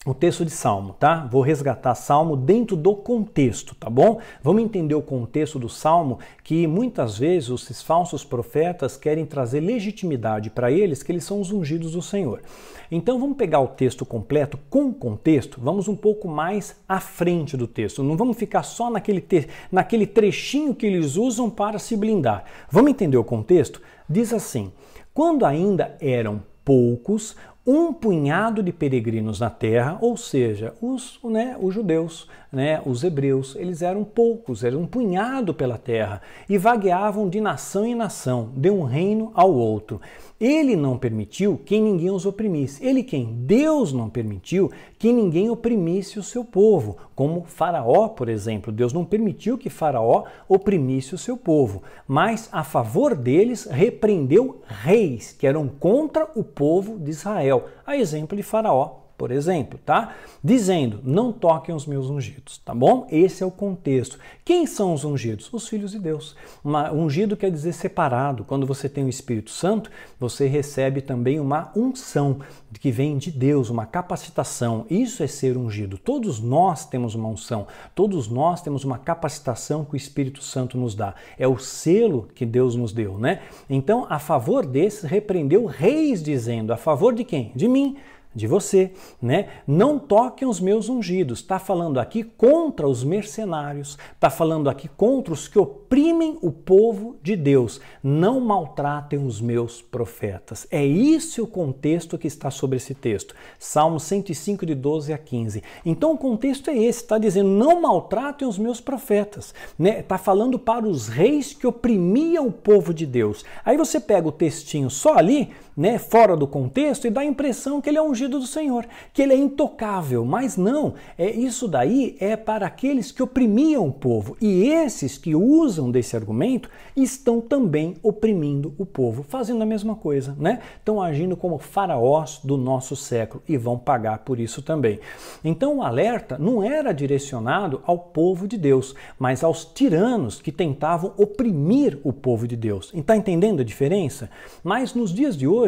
O texto de Salmo, tá? Vou resgatar Salmo dentro do contexto, tá bom? Vamos entender o contexto do Salmo, que muitas vezes esses falsos profetas querem trazer legitimidade para eles, que eles são os ungidos do Senhor. Então vamos pegar o texto completo com contexto, vamos um pouco mais à frente do texto. Não vamos ficar só naquele trechinho que eles usam para se blindar. Vamos entender o contexto? Diz assim: quando ainda eram poucos, um punhado de peregrinos na terra, ou seja, os judeus, né, os hebreus, eles eram poucos, eram um punhado pela terra e vagueavam de nação em nação, de um reino ao outro. Ele não permitiu que ninguém os oprimisse. Ele quem? Deus não permitiu que ninguém oprimisse o seu povo, como Faraó, por exemplo. Deus não permitiu que Faraó oprimisse o seu povo, mas a favor deles repreendeu reis que eram contra o povo de Israel, a exemplo de Faraó, por exemplo, tá? Dizendo, não toquem os meus ungidos, tá bom? Esse é o contexto. Quem são os ungidos? Os filhos de Deus. Ungido quer dizer separado. Quando você tem o Espírito Santo, você recebe também uma unção que vem de Deus, uma capacitação. Isso é ser ungido. Todos nós temos uma unção, todos nós temos uma capacitação que o Espírito Santo nos dá. É o selo que Deus nos deu, né? Então, a favor desses, repreendeu reis, dizendo, a favor de quem? De mim, de você, né? Não toquem os meus ungidos. Está falando aqui contra os mercenários, está falando aqui contra os que oprimem o povo de Deus. Não maltratem os meus profetas. É isso o contexto que está sobre esse texto. Salmo 105, de 12 a 15. Então o contexto é esse, está dizendo, não maltratem os meus profetas, né? Está falando para os reis que oprimiam o povo de Deus. Aí você pega o textinho só ali, né, fora do contexto, e dá a impressão que ele é ungido do Senhor, que ele é intocável, mas não, isso daí é para aqueles que oprimiam o povo, e esses que usam desse argumento estão também oprimindo o povo, fazendo a mesma coisa, né? Estão agindo como faraós do nosso século e vão pagar por isso também. Então o alerta não era direcionado ao povo de Deus, mas aos tiranos que tentavam oprimir o povo de Deus. Está entendendo a diferença? Mas nos dias de hoje,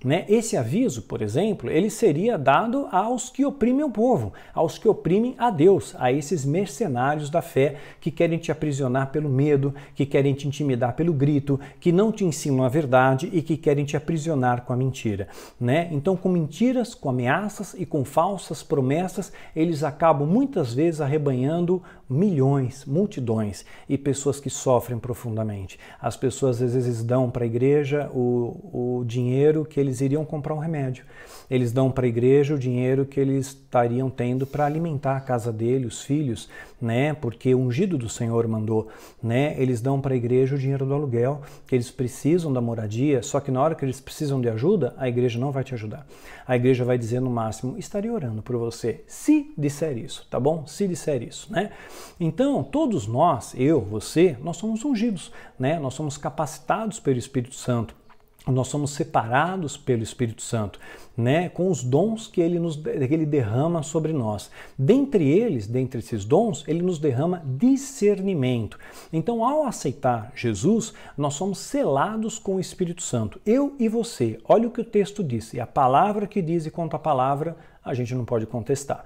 né, esse aviso, por exemplo, ele seria dado aos que oprimem o povo, aos que oprimem a Deus, a esses mercenários da fé que querem te aprisionar pelo medo, que querem te intimidar pelo grito, que não te ensinam a verdade e que querem te aprisionar com a mentira, né? Então, com mentiras, com ameaças e com falsas promessas, eles acabam muitas vezes arrebanhando milhões, multidões e pessoas que sofrem profundamente. As pessoas às vezes dão para a igreja o dinheiro que eles iriam comprar um remédio. Eles dão para a igreja o dinheiro que eles estariam tendo para alimentar a casa dele, os filhos, né? Porque o ungido do Senhor mandou, né? Eles dão para a igreja o dinheiro do aluguel, que eles precisam da moradia, só que na hora que eles precisam de ajuda, a igreja não vai te ajudar. A igreja vai dizer no máximo, estarei orando por você, se disser isso, tá bom? Se disser isso, né? Então, todos nós, eu, você, nós somos ungidos, né? Nós somos capacitados pelo Espírito Santo. Nós somos separados pelo Espírito Santo, né, com os dons que ele derrama sobre nós. Dentre esses dons, ele nos derrama discernimento. Então, ao aceitar Jesus, nós somos selados com o Espírito Santo. Eu e você. Olha o que o texto diz. E a palavra que diz e contra a palavra, a gente não pode contestar.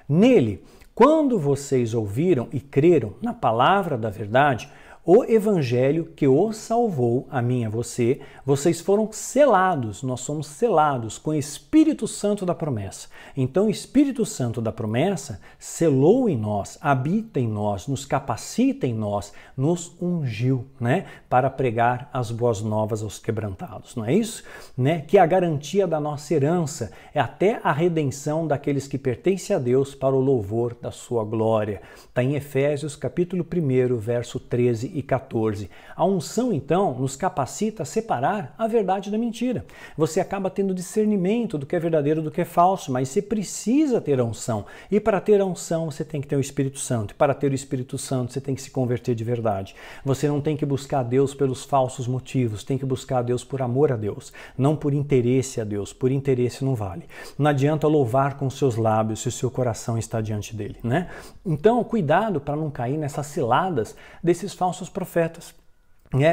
Nele, quando vocês ouviram e creram na palavra da verdade, o evangelho que os salvou, a mim e a você, vocês foram selados, nós somos selados com o Espírito Santo da promessa. Então o Espírito Santo da promessa selou em nós, habita em nós, nos capacita em nós, nos ungiu, né, para pregar as boas novas aos quebrantados, não é isso? Né? Que é a garantia da nossa herança, é até a redenção daqueles que pertencem a Deus para o louvor da sua glória. Está em Efésios capítulo 1, verso 13 e 14. A unção, então, nos capacita a separar a verdade da mentira. Você acaba tendo discernimento do que é verdadeiro do que é falso, mas você precisa ter a unção. E para ter a unção, você tem que ter o Espírito Santo. E para ter o Espírito Santo, você tem que se converter de verdade. Você não tem que buscar a Deus pelos falsos motivos, tem que buscar a Deus por amor a Deus, não por interesse a Deus. Por interesse não vale. Não adianta louvar com seus lábios se o seu coração está diante dele, né? Então, cuidado para não cair nessas ciladas desses falsos profetas.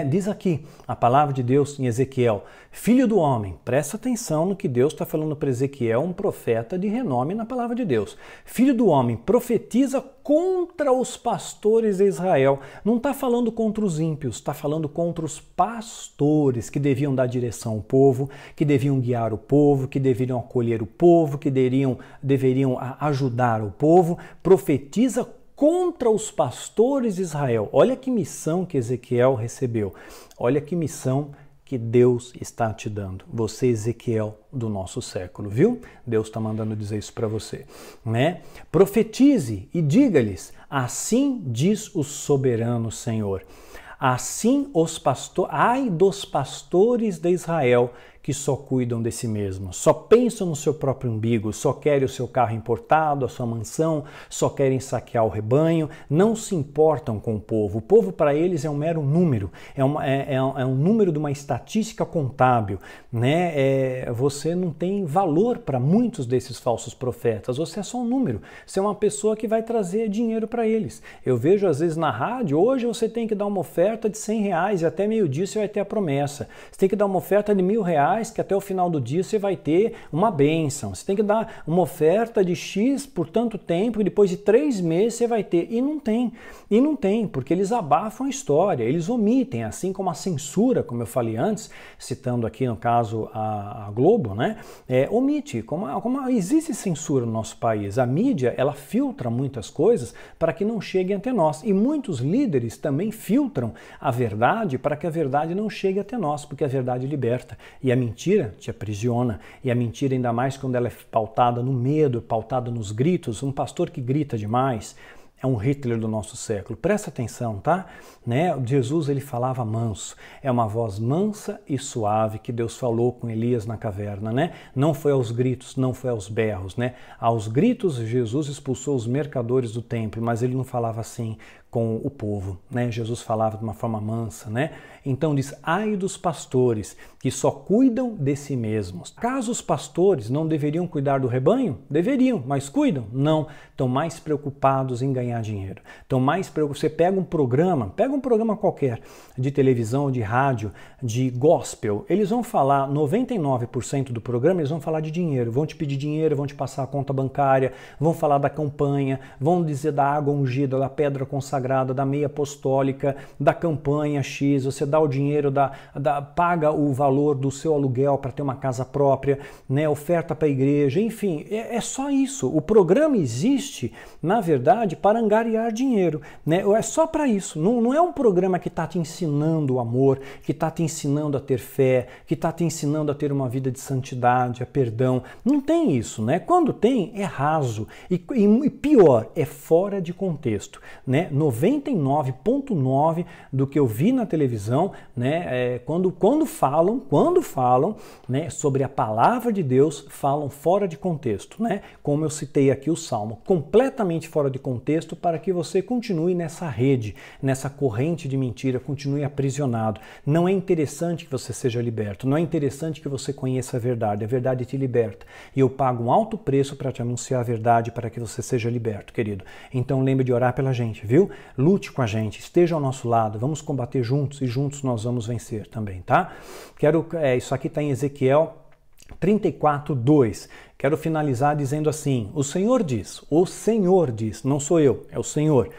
Diz aqui a palavra de Deus em Ezequiel: filho do homem, presta atenção no que Deus está falando para Ezequiel, um profeta de renome na palavra de Deus. Filho do homem, profetiza contra os pastores de Israel. Não está falando contra os ímpios, está falando contra os pastores que deviam dar direção ao povo, que deviam guiar o povo, que deveriam acolher o povo, que deveriam ajudar o povo. Profetiza contra os pastores de Israel. Olha que missão que Ezequiel recebeu. Olha que missão que Deus está te dando. Você, Ezequiel do nosso século, viu? Deus está mandando dizer isso para você, né? Profetize e diga-lhes: assim diz o soberano Senhor. Assim ai dos pastores de Israel que só cuidam de si mesmos, só pensam no seu próprio umbigo, só querem o seu carro importado, a sua mansão, só querem saquear o rebanho, não se importam com o povo. O povo para eles é um mero número, é um número de uma estatística contábil, né? Você não tem valor para muitos desses falsos profetas, você é só um número, você é uma pessoa que vai trazer dinheiro para eles. Eu vejo às vezes na rádio: hoje você tem que dar uma oferta de R$100 e até meio-dia você vai ter a promessa. Você tem que dar uma oferta de R$1.000 que até o final do dia você vai ter uma bênção. Você tem que dar uma oferta de X por tanto tempo e depois de 3 meses você vai ter. E não tem, porque eles abafam a história, eles omitem, assim como a censura, como eu falei antes, citando aqui no caso a Globo, né? Omite, como existe censura no nosso país. A mídia, ela filtra muitas coisas para que não cheguem até nós. E muitos líderes também filtram a verdade para que a verdade não chegue até nós, porque a verdade liberta. E a mentira te aprisiona, e a mentira, ainda mais quando ela é pautada no medo, pautada nos gritos. Um pastor que grita demais é um Hitler do nosso século. Presta atenção, tá? Né? Jesus, ele falava manso. É uma voz mansa e suave que Deus falou com Elias na caverna, né? Não foi aos gritos, não foi aos berros, né? Aos gritos, Jesus expulsou os mercadores do templo, mas ele não falava assim com o povo, né? Jesus falava de uma forma mansa, né? Então diz: ai dos pastores que só cuidam de si mesmos. Caso os pastores não deveriam cuidar do rebanho? Deveriam, mas cuidam? Não. Estão mais preocupados em ganhar dinheiro. Estão mais preocupados. Você pega um programa qualquer, de televisão, de rádio, de gospel, eles vão falar, 99% do programa, eles vão falar de dinheiro, vão te pedir dinheiro, vão te passar a conta bancária, vão falar da campanha, vão dizer da água ungida, da pedra consagrada, da meia apostólica, da campanha X, você dá o dinheiro, paga o valor do seu aluguel para ter uma casa própria, né, oferta para a igreja, enfim, é só isso. O programa existe, na verdade, para angariar dinheiro, né? É só para isso. Não é um programa que está te ensinando o amor, que está te ensinando a ter fé, que está te ensinando a ter uma vida de santidade, a perdão. Não tem isso, né? Quando tem, é raso. E pior, é fora de contexto, né? 99,9% do que eu vi na televisão, né? Quando falam, né, sobre a palavra de Deus, falam fora de contexto, né? Como eu citei aqui o Salmo, completamente fora de contexto, para que você continue nessa rede, nessa corrente de mentira, continue aprisionado. Não é interessante que você seja liberto, não é interessante que você conheça a verdade te liberta. E eu pago um alto preço para te anunciar a verdade, para que você seja liberto, querido. Então lembre de orar pela gente, viu? Lute com a gente, esteja ao nosso lado, vamos combater juntos e juntos nós vamos vencer também, tá? Isso aqui está em Ezequiel 34:2. Quero finalizar dizendo assim: o Senhor diz, não sou eu, é o Senhor.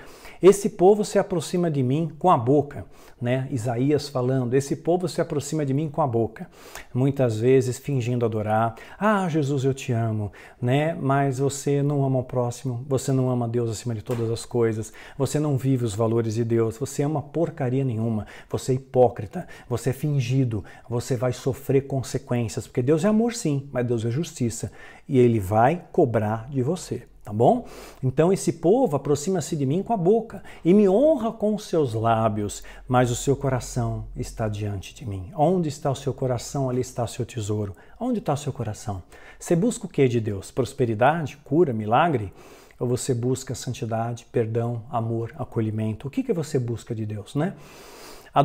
Esse povo se aproxima de mim com a boca, né? Isaías falando, esse povo se aproxima de mim com a boca, muitas vezes fingindo adorar. Ah, Jesus, eu te amo, né? Mas você não ama o próximo, você não ama Deus acima de todas as coisas, você não vive os valores de Deus, você ama porcaria nenhuma, você é hipócrita, você é fingido, você vai sofrer consequências, porque Deus é amor sim, mas Deus é justiça, e Ele vai cobrar de você. Tá bom? Então esse povo aproxima-se de mim com a boca e me honra com os seus lábios, mas o seu coração está diante de mim. Onde está o seu coração, ali está o seu tesouro. Onde está o seu coração? Você busca o que de Deus? Prosperidade, cura, milagre? Ou você busca santidade, perdão, amor, acolhimento? O que você busca de Deus, né? A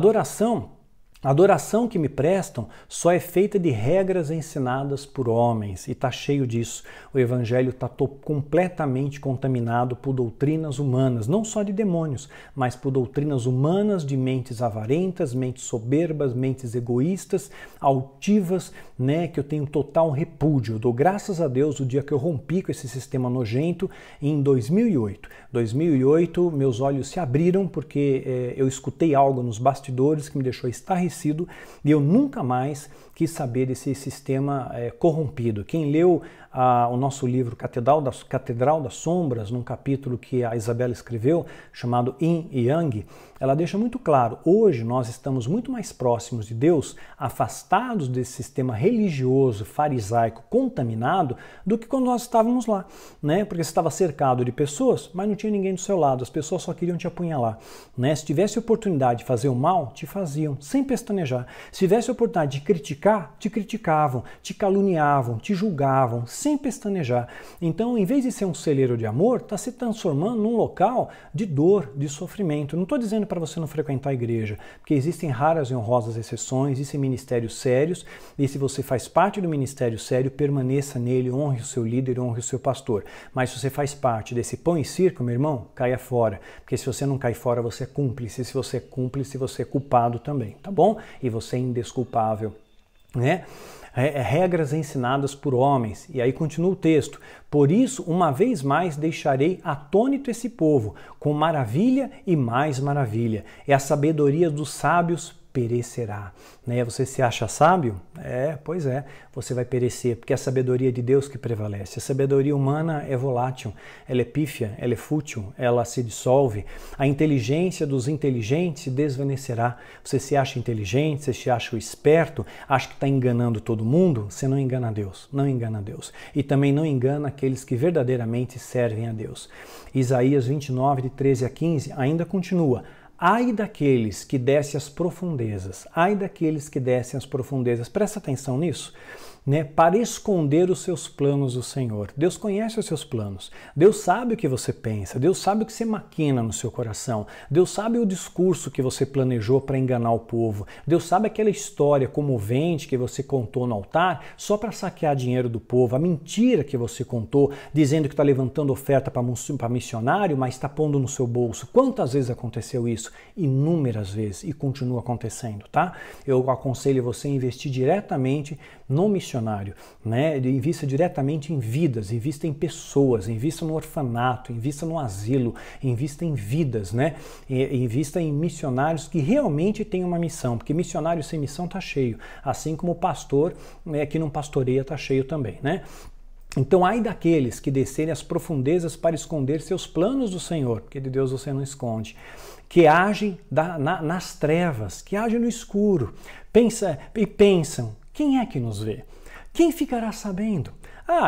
adoração que me prestam só é feita de regras ensinadas por homens e está cheio disso. O evangelho está completamente contaminado por doutrinas humanas, não só de demônios, mas por doutrinas humanas de mentes avarentas, mentes soberbas, mentes egoístas, altivas, né, que eu tenho total repúdio. Eu dou graças a Deus o dia que eu rompi com esse sistema nojento em 2008. 2008, meus olhos se abriram porque eu escutei algo nos bastidores que me deixou estarrecido e eu nunca mais quis saber desse sistema corrompido. Quem leu o nosso livro Catedral das Sombras, num capítulo que a Isabela escreveu, chamado Yin e Yang, ela deixa muito claro, hoje nós estamos muito mais próximos de Deus, afastados desse sistema religioso, farisaico, contaminado, do que quando nós estávamos lá, né? Porque você estava cercado de pessoas, mas não tinha ninguém do seu lado, as pessoas só queriam te apunhalar, né? Se tivesse oportunidade de fazer o mal, te faziam, sem pestanejar. Se tivesse oportunidade de criticar, te criticavam, te caluniavam, te julgavam, sem pestanejar. Então, em vez de ser um celeiro de amor, está se transformando num local de dor, de sofrimento. Não estou dizendo para você não frequentar a igreja, porque existem raras e honrosas exceções, existem ministérios sérios, e se você faz parte do ministério sério, permaneça nele, honre o seu líder, honre o seu pastor. Mas se você faz parte desse pão e circo, meu irmão, caia fora, porque se você não cai fora, você é cúmplice, se você é cúmplice, você é culpado também, tá bom? E você é indesculpável, né? Regras ensinadas por homens. E aí continua o texto. Por isso, uma vez mais deixarei atônito esse povo, com maravilha e mais maravilha. E a sabedoria dos sábios perecerá. Né? Você se acha sábio? Pois é, você vai perecer, porque é a sabedoria de Deus que prevalece. A sabedoria humana é volátil, ela é pífia, ela é fútil, ela se dissolve. A inteligência dos inteligentes se desvanecerá. Você se acha inteligente, você se acha esperto, acha que está enganando todo mundo? Você não engana Deus, não engana Deus. E também não engana aqueles que verdadeiramente servem a Deus. Isaías 29, de 13 a 15, ainda continua. Ai daqueles que descem às profundezas, ai daqueles que descem às profundezas. Presta atenção nisso. Né, para esconder os seus planos do Senhor. Deus conhece os seus planos. Deus sabe o que você pensa. Deus sabe o que você maquina no seu coração. Deus sabe o discurso que você planejou para enganar o povo. Deus sabe aquela história comovente que você contou no altar só para saquear dinheiro do povo. A mentira que você contou dizendo que está levantando oferta para missionário, mas está pondo no seu bolso. Quantas vezes aconteceu isso? Inúmeras vezes. E continua acontecendo, tá? Eu aconselho você a investir diretamente no missionário, né? Invista diretamente em vidas, invista em pessoas, invista no orfanato, invista no asilo, invista em vidas, né? Invista em missionários que realmente têm uma missão, porque missionário sem missão está cheio, assim como o pastor, né, que não pastoreia está cheio também, né? Então, ai daqueles que descerem às profundezas para esconder seus planos do Senhor, porque de Deus você não esconde, que agem nas trevas, que agem no escuro, pensam, quem é que nos vê? Quem ficará sabendo?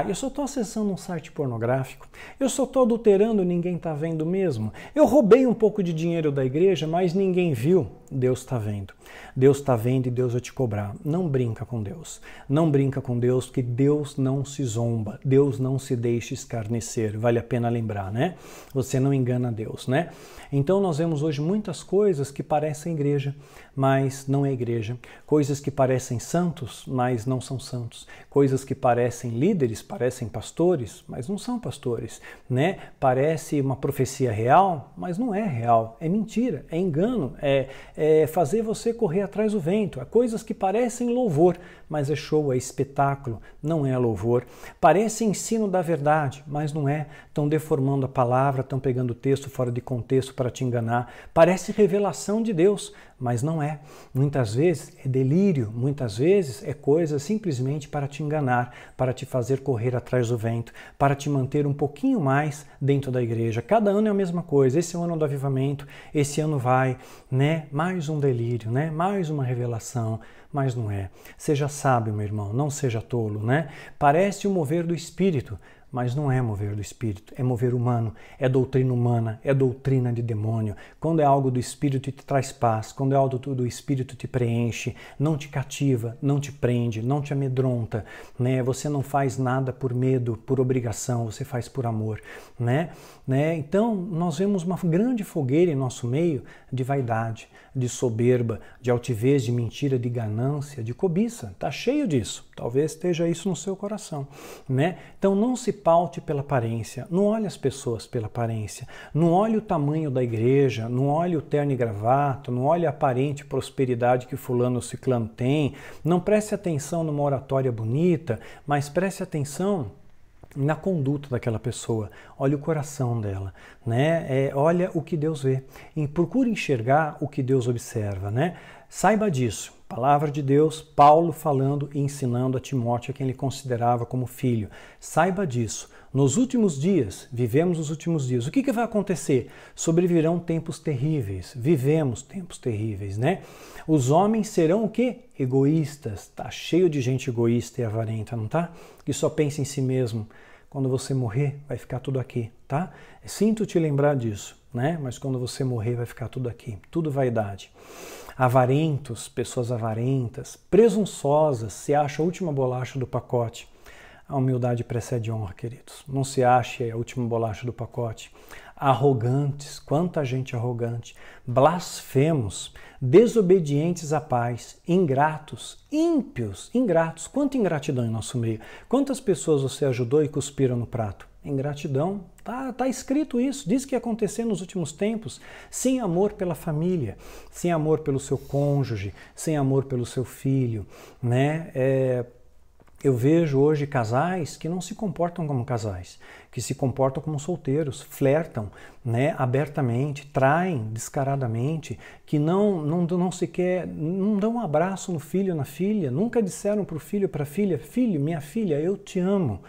Eu só estou acessando um site pornográfico, eu só estou adulterando, ninguém está vendo mesmo. Eu roubei um pouco de dinheiro da igreja, mas ninguém viu. Deus está vendo. Deus está vendo e Deus vai te cobrar. Não brinca com Deus. Não brinca com Deus, que Deus não se zomba. Deus não se deixa escarnecer. Vale a pena lembrar, né? Você não engana Deus, né? Então nós vemos hoje muitas coisas que parecem igreja, mas não é igreja. Coisas que parecem santos, mas não são santos. Coisas que parecem líderes, parecem pastores, mas não são pastores, né? Parece uma profecia real, mas não é real. É mentira, é engano, é fazer você correr atrás do vento. Há coisas que parecem louvor, mas é show, é espetáculo, não é louvor. Parece ensino da verdade, mas não é. Estão deformando a palavra, estão pegando o texto fora de contexto para te enganar. Parece revelação de Deus, mas não é. Muitas vezes é delírio, muitas vezes é coisa simplesmente para te enganar, para te fazer correr atrás do vento, para te manter um pouquinho mais dentro da igreja. Cada ano é a mesma coisa. Esse é o ano do avivamento, esse ano vai, né? Mais um delírio, né? Mais uma revelação, mas não é. Seja sábio, meu irmão, não seja tolo, né? Parece o mover do Espírito, mas não é mover do Espírito, é mover humano, é doutrina humana, é doutrina de demônio. Quando é algo do Espírito te traz paz, quando é algo do Espírito te preenche, não te cativa, não te prende, não te amedronta, né? Você não faz nada por medo, por obrigação, você faz por amor, né? Então, nós vemos uma grande fogueira em nosso meio de vaidade, de soberba, de altivez, de mentira, de ganância, de cobiça. Está cheio disso. Talvez esteja isso no seu coração, né? Então, não se paute pela aparência. Não olhe as pessoas pela aparência. Não olhe o tamanho da igreja. Não olhe o terno e gravata. Não olhe a aparente prosperidade que fulano ou ciclano tem. Não preste atenção numa oratória bonita, mas preste atenção na conduta daquela pessoa, olha o coração dela, né? Olha o que Deus vê, e procure enxergar o que Deus observa, né? Saiba disso. Palavra de Deus, Paulo falando e ensinando a Timóteo, a quem ele considerava como filho. Saiba disso. Nos últimos dias, vivemos os últimos dias. O que vai acontecer? Sobrevirão tempos terríveis. Vivemos tempos terríveis, né? Os homens serão o quê? Egoístas. Tá cheio de gente egoísta e avarenta, não tá? Que só pensa em si mesmo. Quando você morrer, vai ficar tudo aqui, tá? Sinto te lembrar disso, né? Mas quando você morrer, vai ficar tudo aqui. Tudo vaidade. Avarentos, pessoas avarentas, presunçosas, se acha a última bolacha do pacote. A humildade precede honra, queridos. Não se ache a última bolacha do pacote. Arrogantes, quanta gente arrogante. Blasfemos, desobedientes à paz, ingratos, ímpios, ingratos. Quanta ingratidão em nosso meio. Quantas pessoas você ajudou e cuspiram no prato? Ingratidão. Tá escrito isso, diz que ia acontecer nos últimos tempos, sem amor pela família, sem amor pelo seu cônjuge, sem amor pelo seu filho, né? Eu vejo hoje casais que não se comportam como casais, que se comportam como solteiros, flertam, né, abertamente, traem descaradamente, que não sequer, não dão um abraço no filho, na filha, nunca disseram para o filho, para a filha, filho, minha filha, eu te amo.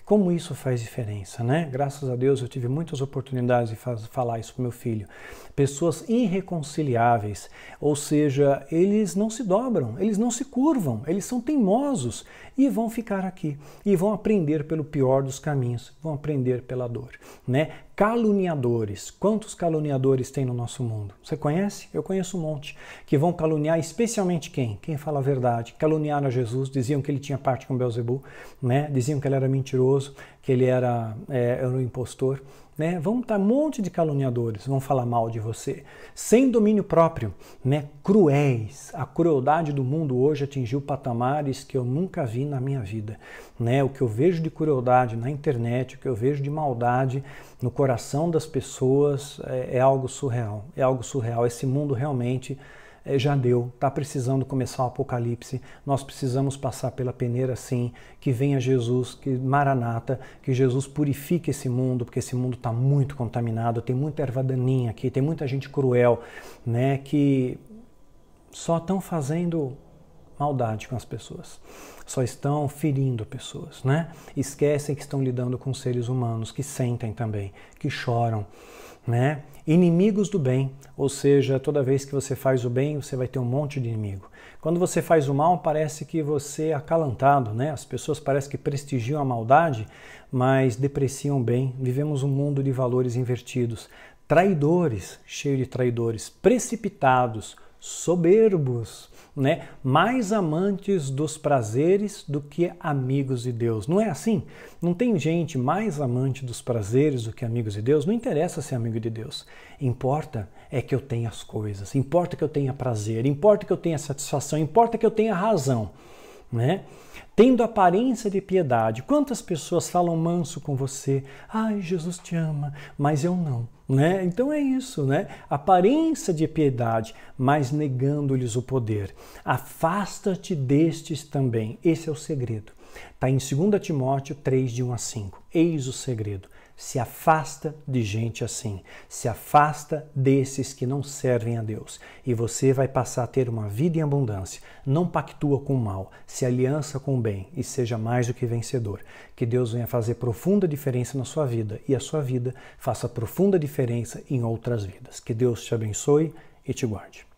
Como isso faz diferença, né? Graças a Deus eu tive muitas oportunidades de falar isso para o meu filho. Pessoas irreconciliáveis, ou seja, eles não se dobram, eles não se curvam, eles são teimosos e vão ficar aqui. E vão aprender pelo pior dos caminhos, vão aprender pela dor, né? Caluniadores. Quantos caluniadores tem no nosso mundo? Você conhece? Eu conheço um monte. Que vão caluniar especialmente quem? Quem fala a verdade. Caluniaram a Jesus, diziam que ele tinha parte com Beelzebul, né? Diziam que ele era mentiroso, que ele era um impostor. Né? Vão estar um monte de caluniadores, vão falar mal de você, sem domínio próprio, né? Cruéis. A crueldade do mundo hoje atingiu patamares que eu nunca vi na minha vida, né? O que eu vejo de crueldade na internet, o que eu vejo de maldade no coração das pessoas é algo surreal, é algo surreal. Esse mundo realmente já deu, está precisando começar o apocalipse, nós precisamos passar pela peneira sim, que venha Jesus, que Maranata, que Jesus purifique esse mundo, porque esse mundo está muito contaminado, tem muita erva daninha aqui, tem muita gente cruel, né, que só estão fazendo maldade com as pessoas, só estão ferindo pessoas, né? Esquecem que estão lidando com seres humanos, que sentem também, que choram, né? Inimigos do bem, ou seja, toda vez que você faz o bem, você vai ter um monte de inimigo. Quando você faz o mal, parece que você é acalantado, né? As pessoas parecem que prestigiam a maldade, mas depreciam o bem. Vivemos um mundo de valores invertidos. Traidores, cheio de traidores, precipitados, soberbos, né? Mais amantes dos prazeres do que amigos de Deus. Não é assim? Não tem gente mais amante dos prazeres do que amigos de Deus? Não interessa ser amigo de Deus. Importa é que eu tenha as coisas, importa que eu tenha prazer, importa que eu tenha satisfação, importa que eu tenha razão, né? Tendo aparência de piedade. Quantas pessoas falam manso com você? Ai, Jesus te ama, mas eu não. Né? Então é isso, né? Aparência de piedade, mas negando-lhes o poder. Afasta-te destes também. Esse é o segredo. Está em 2 Timóteo 3, de 1 a 5. Eis o segredo. Se afasta de gente assim. Se afasta desses que não servem a Deus. E você vai passar a ter uma vida em abundância. Não pactua com o mal. Se aliança com o bem e seja mais do que vencedor. Que Deus venha fazer profunda diferença na sua vida e a sua vida faça profunda diferença em outras vidas. Que Deus te abençoe e te guarde.